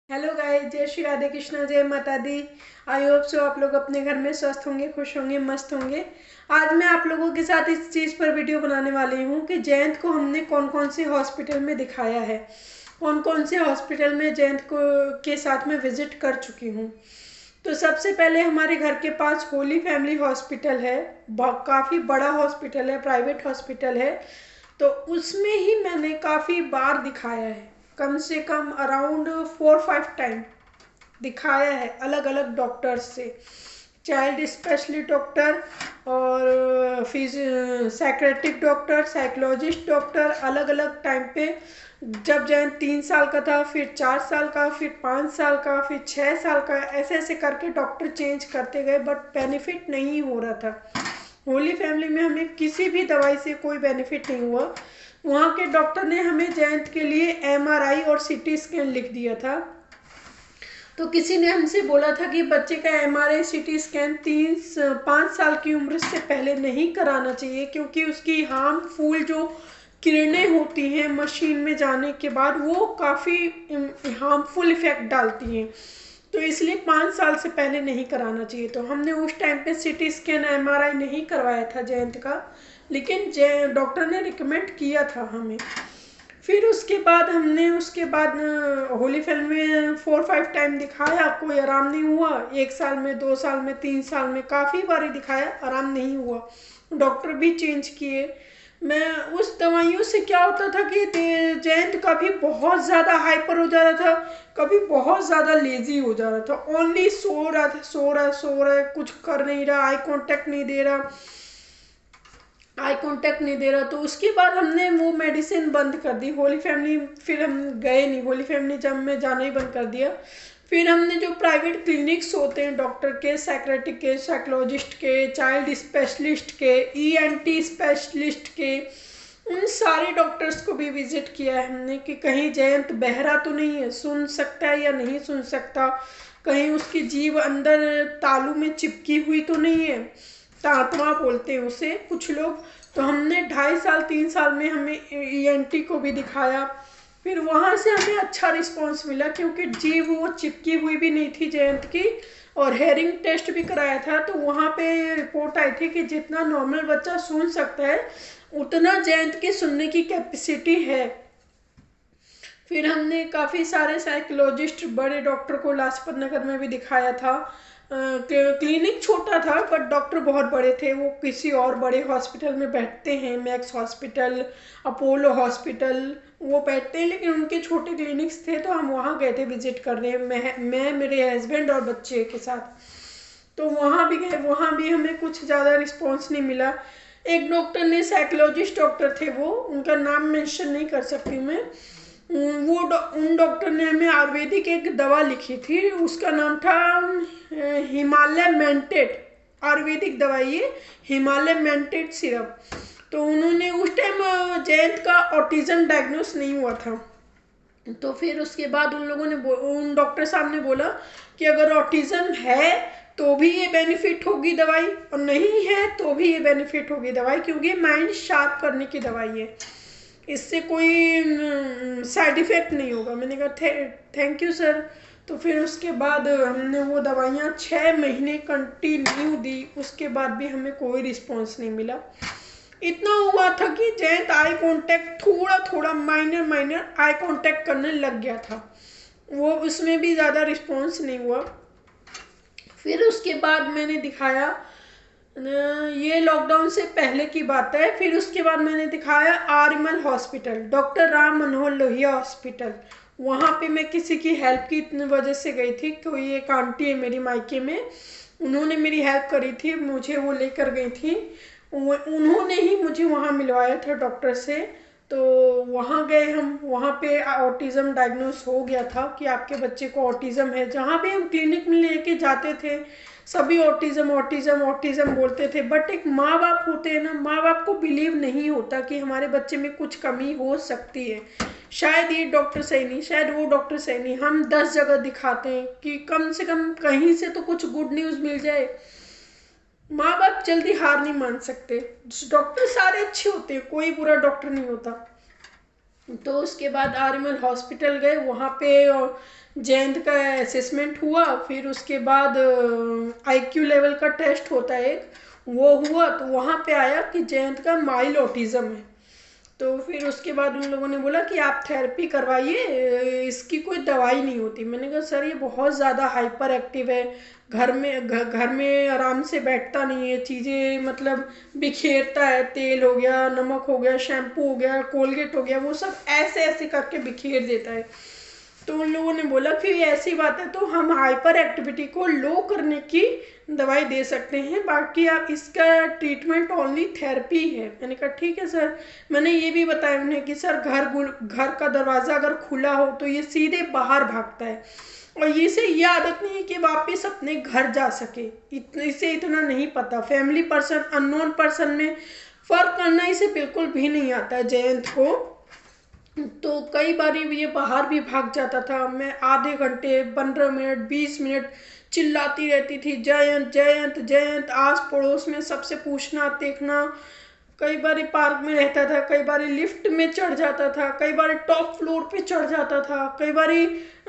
Hello guys, जय श्री राधे कृष्णा, जय माता दी। आई होप सो आप लोग अपने घर में स्वस्थ होंगे, खुश होंगे, मस्त होंगे। आज मैं आप लोगों के साथ इस चीज़ पर वीडियो बनाने वाली हूँ कि जयंत को हमने कौन कौन से हॉस्पिटल में दिखाया है, कौन कौन से हॉस्पिटल में जयंत को के साथ में विजिट कर चुकी हूँ। तो सबसे पहले हमारे घर के पास होली फैमिली हॉस्पिटल है। काफ़ी बड़ा हॉस्पिटल है, प्राइवेट हॉस्पिटल है। तो उसमें ही मैंने काफ़ी बार दिखाया है, कम से कम अराउंड 4-5 टाइम दिखाया है अलग अलग डॉक्टर्स से। चाइल्ड स्पेशलिस्ट डॉक्टर और साइकेट्रिक डॉक्टर, साइकोलॉजिस्ट डॉक्टर, अलग अलग टाइम पे। जब जैन 3 साल का था, फिर 4 साल का, फिर 5 साल का, फिर 6 साल का, ऐसे ऐसे करके डॉक्टर चेंज करते गए, बट बेनिफिट नहीं हो रहा था। होली फैमिली में हमें किसी भी दवाई से कोई बेनिफिट नहीं हुआ। वहाँ के डॉक्टर ने हमें जयंत के लिए एमआरआई और सीटी स्कैन लिख दिया था। तो किसी ने हमसे बोला था कि बच्चे का एमआरआई सीटी स्कैन 5 साल की उम्र से पहले नहीं कराना चाहिए, क्योंकि उसकी हार्मफुल जो किरणें होती हैं मशीन में जाने के बाद, वो काफ़ी हार्मफुल इफेक्ट डालती हैं। तो इसलिए 5 साल से पहले नहीं कराना चाहिए। तो हमने उस टाइम पे सीटी स्कैन एमआरआई नहीं करवाया था जयंत का, लेकिन डॉक्टर ने रिकमेंड किया था हमें। फिर उसके बाद हमने होली फिल्म में 4-5 टाइम दिखाया, कोई आराम नहीं हुआ। 1 साल में, 2 साल में, 3 साल में काफ़ी बारी दिखाया, आराम नहीं हुआ। डॉक्टर भी चेंज किए। मैं उस दवाइयों से क्या होता था कि जयंत कभी बहुत ज़्यादा हाइपर हो जा रहा था, कभी बहुत ज़्यादा लेजी हो जा रहा था। ओनली सो रहा था, सो रहा है, कुछ कर नहीं रहा, आई कांटेक्ट नहीं दे रहा। तो उसके बाद हमने वो मेडिसिन बंद कर दी होली फैमिली। फिर हम गए नहीं होली फैमिली, जब मैं जाना ही बंद कर दिया। फिर हमने जो प्राइवेट क्लिनिक्स होते हैं डॉक्टर के, साइकेट्रिक के, साइकोलॉजिस्ट के, चाइल्ड स्पेशलिस्ट के, ईएनटी स्पेशलिस्ट के, उन सारे डॉक्टर्स को भी विजिट किया है हमने कि कहीं जयंत बहरा तो नहीं है, सुन सकता है या नहीं सुन सकता, कहीं उसकी जीभ अंदर तालू में चिपकी हुई तो नहीं है, तातवा बोलते हैं उसे कुछ लोग। तो हमने 2.5 साल 3 साल में हमें ईएनटी को भी दिखाया। फिर वहाँ से हमें अच्छा रिस्पांस मिला, क्योंकि जीभ वो चिपकी हुई भी नहीं थी जयंत की। और हेयरिंग टेस्ट भी कराया था, तो वहाँ पे रिपोर्ट आई थी कि जितना नॉर्मल बच्चा सुन सकता है, उतना जयंत की सुनने की कैपेसिटी है। फिर हमने काफ़ी सारे साइकोलॉजिस्ट, बड़े डॉक्टर को लाजपत नगर में भी दिखाया था। क्लिनिक छोटा था, बट डॉक्टर बहुत बड़े थे। वो किसी और बड़े हॉस्पिटल में बैठते हैं, मैक्स हॉस्पिटल, अपोलो हॉस्पिटल, वो बैठते हैं, लेकिन उनके छोटे क्लिनिक्स थे। तो हम वहाँ गए थे विजिट करने, मैं मेरे हस्बैंड और बच्चे के साथ। तो वहाँ भी गए, वहाँ भी हमें कुछ ज़्यादा रिस्पॉन्स नहीं मिला। एक डॉक्टर ने, साइकोलॉजिस्ट डॉक्टर थे वो, उनका नाम मेंशन नहीं कर सकती मैं। उन डॉक्टर ने हमें आयुर्वेदिक एक दवा लिखी थी, उसका नाम था हिमालय मेंटेड। आयुर्वेदिक दवाई है, हिमालय मेंटेड सिरप। तो उन्होंने उस टाइम जयंत का ऑटिज्म डायग्नोस नहीं हुआ था। तो फिर उसके बाद उन लोगों ने उन डॉक्टर साहब ने बोला कि अगर ऑटिज्म है तो भी ये बेनिफिट होगी दवाई, और नहीं है तो भी ये बेनिफिट होगी दवाई, क्योंकि माइंड शार्प करने की दवाई है, इससे कोई साइड इफ़ेक्ट नहीं होगा। मैंने कहा थैंक यू सर। तो फिर उसके बाद हमने वो दवाइयाँ 6 महीने कंटिन्यू दी, उसके बाद भी हमें कोई रिस्पॉन्स नहीं मिला। इतना हुआ था कि जयंत आई कांटेक्ट, थोड़ा थोड़ा माइनर आई कांटेक्ट करने लग गया था, वो उसमें भी ज़्यादा रिस्पॉन्स नहीं हुआ। फिर उसके बाद मैंने दिखाया, ये लॉकडाउन से पहले की बात है। फिर उसके बाद मैंने दिखाया RML hospital, doctor Ram Manohar Lohia hospital. वहाँ पे मैं किसी की हेल्प की वजह से गई थी। कोई एक आंटी है मेरी मायके में, उन्होंने मेरी हेल्प करी थी, मुझे वो लेकर गई थी। उन्होंने ही मुझे वहाँ मिलवाया था डॉक्टर से। तो वहाँ गए हम, वहाँ पे ऑटिज़म डायग्नोस हो गया था कि आपके बच्चे को ऑटिज़म है। जहाँ भी हम क्लिनिक में लेके जाते थे, सभी ऑटिज़म ऑटिज़म ऑटिज़म बोलते थे। बट एक माँ बाप होते हैं ना, माँ बाप को बिलीव नहीं होता कि हमारे बच्चे में कुछ कमी हो सकती है। शायद ये डॉक्टर सही नहीं, शायद वो डॉक्टर सही नहीं, हम 10 जगह दिखाते हैं कि कम से कम कहीं से तो कुछ गुड न्यूज़ मिल जाए। माँ बाप जल्दी हार नहीं मान सकते। डॉक्टर सारे अच्छे होते हैं, कोई बुरा डॉक्टर नहीं होता। तो उसके बाद आर्यमल हॉस्पिटल गए, वहाँ पे जयंत का असेसमेंट हुआ। फिर उसके बाद आईक्यू लेवल का टेस्ट होता है एक, वो हुआ। तो वहाँ पे आया कि जयंत का माइल्ड ऑटिज्म है। तो फिर उसके बाद उन लोगों ने बोला कि आप थेरेपी करवाइए, इसकी कोई दवाई नहीं होती। मैंने कहा सर ये बहुत ज़्यादा हाइपर एक्टिव है, घर में आराम से बैठता नहीं है, चीज़ें मतलब बिखेरता है, तेल हो गया, नमक हो गया, शैम्पू हो गया, कोलगेट हो गया, वो सब ऐसे ऐसे करके बिखेर देता है। तो उन लोगों ने बोला कि ऐसी बात है तो हम हाइपर एक्टिविटी को लो करने की दवाई दे सकते हैं, बाकी आप इसका ट्रीटमेंट ओनली थेरेपी है। मैंने कहा ठीक है सर। मैंने ये भी बताया उन्हें कि सर घर का दरवाज़ा अगर खुला हो तो ये सीधे बाहर भागता है, और ये आदत नहीं है कि वापस अपने घर जा सके। इसे इतना नहीं पता, फैमिली पर्सन अननोन पर्सन में फ़र्क करना इसे बिल्कुल भी नहीं आता है जयंत को। तो कई बार ये बाहर भी भाग जाता था। मैं आधे घंटे, 15 मिनट, 20 मिनट चिल्लाती रहती थी जयंत जयंत जयंत, आस पड़ोस में सबसे पूछना देखना। कई बार पार्क में रहता था, कई बार लिफ्ट में चढ़ जाता था, कई बार टॉप फ्लोर पे चढ़ जाता था, कई बार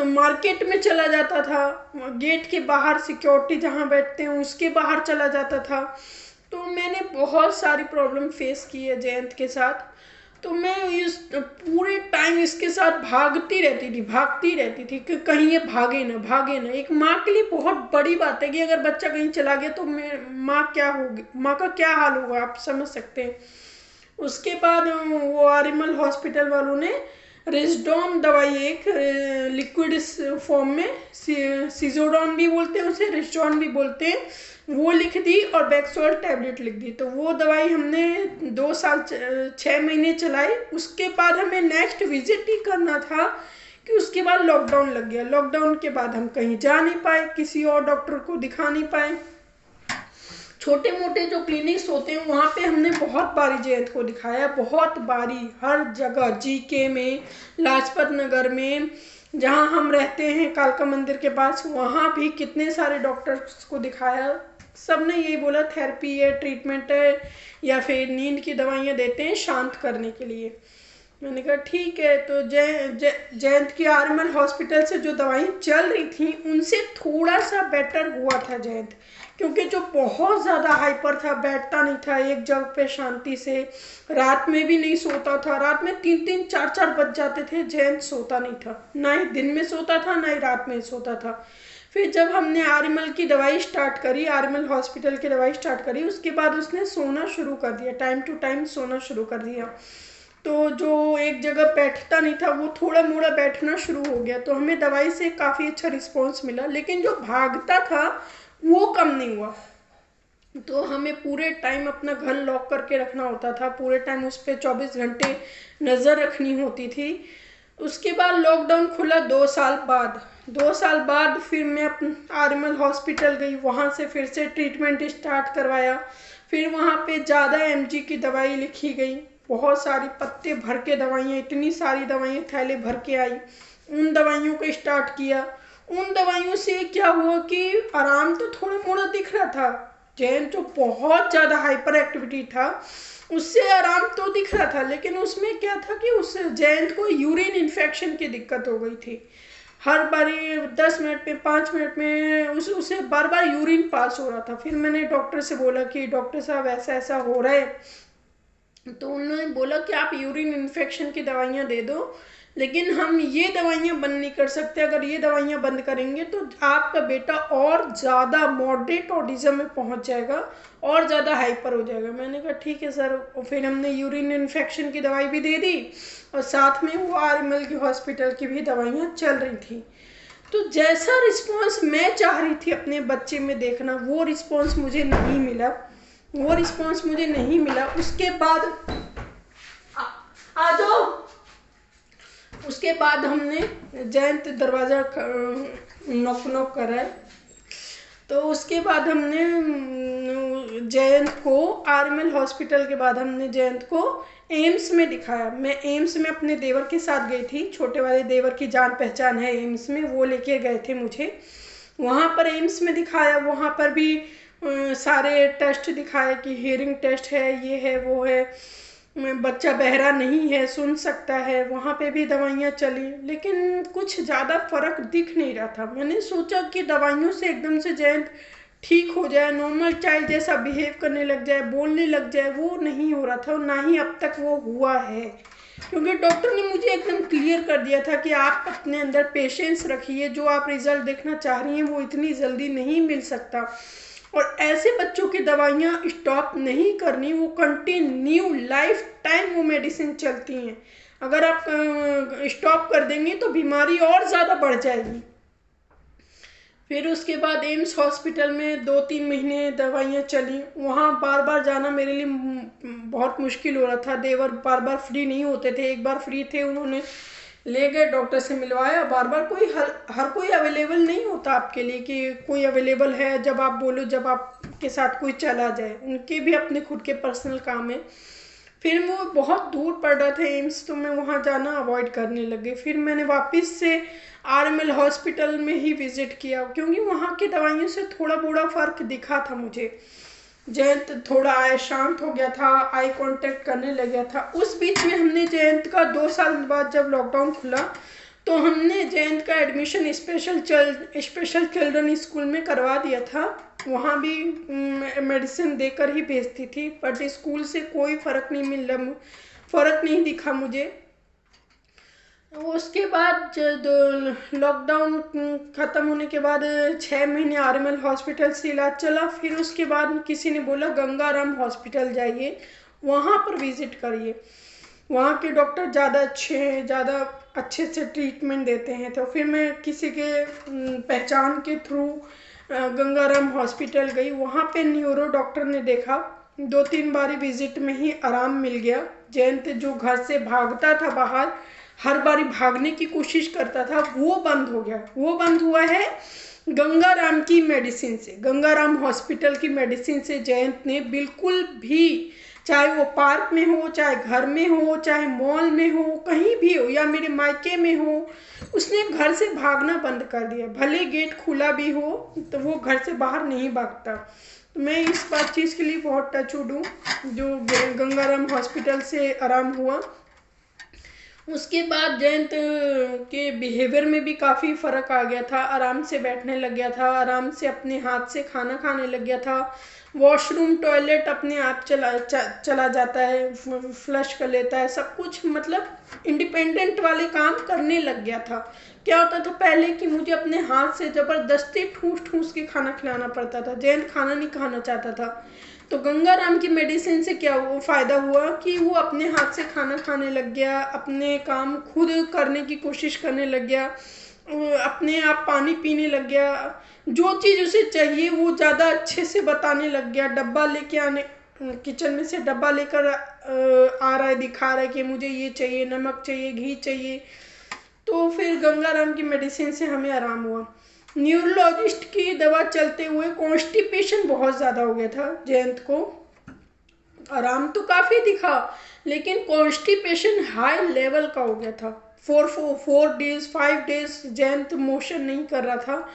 मार्केट में चला जाता था, गेट के बाहर सिक्योरिटी जहाँ बैठते हैं उसके बाहर चला जाता था। तो मैंने बहुत सारी प्रॉब्लम फेस की है जयंत के साथ। तो मैं इस पूरे टाइम इसके साथ भागती रहती थी कि कहीं ये भागे ना। एक माँ के लिए बहुत बड़ी बात है कि अगर बच्चा कहीं चला गया तो माँ का क्या हाल होगा, आप समझ सकते हैं। उसके बाद वो आर्यमल हॉस्पिटल वालों ने रिजडोन दवाई, एक लिक्विड फॉर्म में, सिजोडोन भी बोलते हैं उसे, रिजडोन भी बोलते हैं, वो लिख दी और बैक्सोल टैबलेट लिख दी। तो वो दवाई हमने 2 साल 6 महीने चलाई। उसके बाद हमें नेक्स्ट विजिट ही करना था कि उसके बाद लॉकडाउन लग गया। लॉकडाउन के बाद हम कहीं जा नहीं पाए, किसी और डॉक्टर को दिखा नहीं पाए। छोटे मोटे जो क्लिनिक्स होते हैं वहाँ पे हमने बहुत बारी जयंत को दिखाया, बहुत बारी, हर जगह, जीके में, लाजपत नगर में, जहाँ हम रहते हैं कालका मंदिर के पास, वहाँ भी कितने सारे डॉक्टर्स को दिखाया। सब ने यही बोला थेरेपी है, ट्रीटमेंट है, या फिर नींद की दवाइयाँ देते हैं शांत करने के लिए। मैंने कहा ठीक है। तो जयंत की आर्यमन हॉस्पिटल से जो दवाई चल रही थी उनसे थोड़ा सा बेटर हुआ था जयंत, क्योंकि जो बहुत ज़्यादा हाइपर था, बैठता नहीं था एक जगह पे शांति से, रात में भी नहीं सोता था, रात में 3-3 4-4 बज जाते थे, जयंत सोता नहीं था, ना ही दिन में सोता था ना ही रात में सोता था। फिर जब हमने आर्यमल की दवाई स्टार्ट करी, आर्यमल हॉस्पिटल की दवाई स्टार्ट करी, उसके बाद उसने सोना शुरू कर दिया, टाइम टू टाइम सोना शुरू कर दिया। तो जो एक जगह बैठता नहीं था वो थोड़ा मोड़ा बैठना शुरू हो गया। तो हमें दवाई से काफ़ी अच्छा रिस्पॉन्स मिला, लेकिन जो भागता था वो कम नहीं हुआ। तो हमें पूरे टाइम अपना घर लॉक करके रखना होता था, पूरे टाइम उस पर 24 घंटे नज़र रखनी होती थी। उसके बाद लॉकडाउन खुला 2 साल बाद। 2 साल बाद फिर मैं आर्यमल हॉस्पिटल गई, वहाँ से फिर से ट्रीटमेंट स्टार्ट करवाया। फिर वहाँ पे ज़्यादा एमजी की दवाई लिखी गई, बहुत सारी पत्ते भर के दवाइयाँ, इतनी सारी दवाइयाँ थैले भर के आई। उन दवाइयों को स्टार्ट किया। उन दवाइयों से क्या हुआ कि आराम तो थोड़ा मोड़ा दिख रहा था। जैन जो बहुत ज़्यादा हाइपर एक्टिविटी था उससे आराम तो दिख रहा था, लेकिन उसमें क्या था कि उस जयंत को यूरिन इन्फेक्शन की दिक्कत हो गई थी। हर बारी 10 मिनट में, 5 मिनट में उसे बार बार यूरिन पास हो रहा था। फिर मैंने डॉक्टर से बोला कि डॉक्टर साहब ऐसा ऐसा हो रहा है। तो उन्होंने बोला कि आप यूरिन इन्फेक्शन की दवाइयाँ दे दो, लेकिन हम ये दवाइयाँ बंद नहीं कर सकते। अगर ये दवाइयाँ बंद करेंगे तो आपका बेटा और ज़्यादा मॉडरेट ऑटिज्म में पहुंच जाएगा, और ज़्यादा हाइपर हो जाएगा। मैंने कहा ठीक है सर। और फिर हमने यूरिन इन्फेक्शन की दवाई भी दे दी, और साथ में वो आर्यमल की हॉस्पिटल की भी दवाइयाँ चल रही थी। तो जैसा रिस्पॉन्स मैं चाह रही थी अपने बच्चे में देखना, वो रिस्पॉन्स मुझे नहीं मिला। उसके बाद आ जाओ। उसके बाद हमने जयंत दरवाज़ा नॉक करा है। तो उसके बाद हमने जयंत को आर्यमल हॉस्पिटल के बाद हमने जयंत को एम्स में दिखाया। मैं एम्स में अपने देवर के साथ गई थी, छोटे वाले देवर की जान पहचान है एम्स में, वो लेके गए थे मुझे। वहाँ पर एम्स में दिखाया, वहाँ पर भी सारे टेस्ट दिखाए कि हियरिंग टेस्ट है, ये है वो है। बच्चा बहरा नहीं है, सुन सकता है, वहाँ पे भी दवाइयाँ चली, लेकिन कुछ ज़्यादा फर्क दिख नहीं रहा था। मैंने सोचा कि दवाइयों से एकदम से जयंत ठीक हो जाए, नॉर्मल चाइल्ड जैसा बिहेव करने लग जाए, बोलने लग जाए, वो नहीं हो रहा था और ना ही अब तक वो हुआ है। क्योंकि डॉक्टर ने मुझे एकदम क्लियर कर दिया था कि आप अपने अंदर पेशेंस रखिए, जो आप रिजल्ट देखना चाह रही हैं वो इतनी जल्दी नहीं मिल सकता, और ऐसे बच्चों की दवाइयाँ स्टॉप नहीं करनी, वो कंटिन्यू लाइफ टाइम वो मेडिसिन चलती हैं। अगर आप स्टॉप कर देंगे तो बीमारी और ज़्यादा बढ़ जाएगी। फिर उसके बाद एम्स हॉस्पिटल में 2-3 महीने दवाइयाँ चली। वहाँ बार बार जाना मेरे लिए बहुत मुश्किल हो रहा था। देवर बार बार फ्री नहीं होते थे। एक बार फ्री थे, उन्होंने ले गए, डॉक्टर से मिलवाया। बार बार कोई हर कोई अवेलेबल नहीं होता आपके लिए कि कोई अवेलेबल है जब आप बोलो, जब आपके साथ कोई चला जाए। उनके भी अपने खुद के पर्सनल काम है। फिर वो बहुत दूर पड़ रहा था एम्स, तो मैं वहाँ जाना अवॉइड करने लगे। फिर मैंने वापस से आरएमएल हॉस्पिटल में ही विज़िट किया, क्योंकि वहाँ की दवाइयों से थोड़ा बड़ा फ़र्क दिखा था मुझे। जयंत थोड़ा शांत हो गया था, आई कांटेक्ट करने लग गया था। उस बीच में हमने जयंत का 2 साल बाद जब लॉकडाउन खुला तो हमने जयंत का एडमिशन स्पेशल चिल्ड्रन स्कूल में करवा दिया था। वहाँ भी मेडिसिन देकर ही भेजती थी, बट स्कूल से कोई फ़र्क नहीं दिखा मुझे। उसके बाद जब लॉकडाउन ख़त्म होने के बाद 6 महीने आरएमएल हॉस्पिटल से इलाज चला। फिर उसके बाद किसी ने बोला गंगाराम हॉस्पिटल जाइए, वहाँ पर विज़िट करिए, वहाँ के डॉक्टर ज़्यादा अच्छे हैं, ज़्यादा अच्छे से ट्रीटमेंट देते हैं। तो फिर मैं किसी के पहचान के थ्रू गंगाराम हॉस्पिटल गई। वहाँ पे न्यूरो डॉक्टर ने देखा। 2-3 बारी विज़िट में ही आराम मिल गया। जयंत जो घर से भागता था बाहर, हर बारी भागने की कोशिश करता था, वो बंद हो गया। वो बंद हुआ है गंगाराम की मेडिसिन से, गंगाराम हॉस्पिटल की मेडिसिन से। जयंत ने बिल्कुल भी, चाहे वो पार्क में हो, चाहे घर में हो, चाहे मॉल में हो, कहीं भी हो, या मेरे मायके में हो, उसने घर से भागना बंद कर दिया। भले गेट खुला भी हो तो वो घर से बाहर नहीं भागता। तो मैं इस बात चीज़ के लिए बहुत टचवुड हूँ जो गंगाराम हॉस्पिटल से आराम हुआ। उसके बाद जयंत के बिहेवियर में भी काफ़ी फ़र्क आ गया था। आराम से बैठने लग गया था, आराम से अपने हाथ से खाना खाने लग गया था। वॉशरूम टॉयलेट अपने आप चला जाता है, फ्लश कर लेता है, सब कुछ मतलब इंडिपेंडेंट वाले काम करने लग गया था। क्या होता था पहले कि मुझे अपने हाथ से ज़बरदस्ती ठूस ठूस के खाना खिलाना पड़ता था। जयंत खाना नहीं खाना चाहता था। तो गंगाराम की मेडिसिन से क्या वो फ़ायदा हुआ कि वो अपने हाथ से खाना खाने लग गया, अपने काम खुद करने की कोशिश करने लग गया, अपने आप पानी पीने लग गया। जो चीज़ उसे चाहिए वो ज़्यादा अच्छे से बताने लग गया। डब्बा लेके आने, किचन में से डब्बा लेकर आ रहा है, दिखा रहा है कि मुझे ये चाहिए, नमक चाहिए, घी चाहिए। तो फिर गंगाराम की मेडिसिन से हमें आराम हुआ। न्यूरोलॉजिस्ट की दवा चलते हुए कॉन्स्टिपेशन बहुत ज़्यादा हो गया था जयंत को। आराम तो काफ़ी दिखा, लेकिन कॉन्स्टिपेशन हाई लेवल का हो गया था। 4 डेज 5 डेज जयंत मोशन नहीं कर रहा था।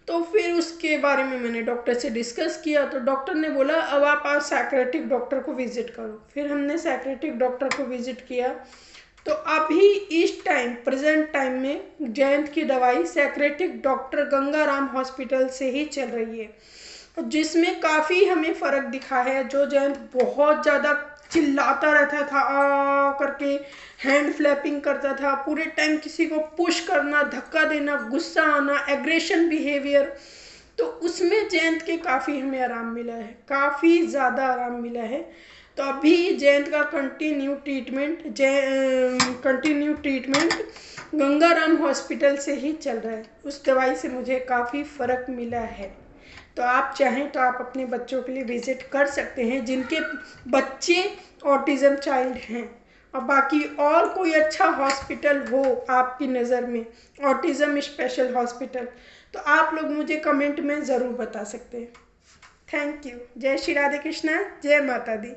तो फिर उसके बारे में मैंने डॉक्टर से डिस्कस किया, तो डॉक्टर ने बोला अब आप साइकियाट्रिक डॉक्टर को विज़िट करो। फिर हमने साइकियाट्रिक डॉक्टर को विज़िट किया। तो अभी इस टाइम प्रेजेंट टाइम में जयंत की दवाई साइकियाट्रिक डॉक्टर गंगाराम हॉस्पिटल से ही चल रही है, जिसमें काफ़ी हमें फ़र्क दिखा है। जो जयंत बहुत ज़्यादा चिल्लाता रहता था, आ करके हैंड फ्लैपिंग करता था, पूरे टाइम किसी को पुश करना, धक्का देना, गुस्सा आना, एग्रेशन बिहेवियर, तो उसमें जयंत के काफ़ी हमें आराम मिला है, काफ़ी ज़्यादा आराम मिला है। तो अभी जयंत का कंटिन्यू ट्रीटमेंट गंगाराम हॉस्पिटल से ही चल रहा है। उस दवाई से मुझे काफ़ी फ़र्क मिला है। तो आप चाहें तो आप अपने बच्चों के लिए विज़िट कर सकते हैं जिनके बच्चे ऑटिज़म चाइल्ड हैं, और बाकी और कोई अच्छा हॉस्पिटल हो आपकी नज़र में, ऑटिज़म स्पेशल हॉस्पिटल, तो आप लोग मुझे कमेंट में ज़रूर बता सकते हैं। Thank you. जय श्री राधे कृष्णा, जय माता दी।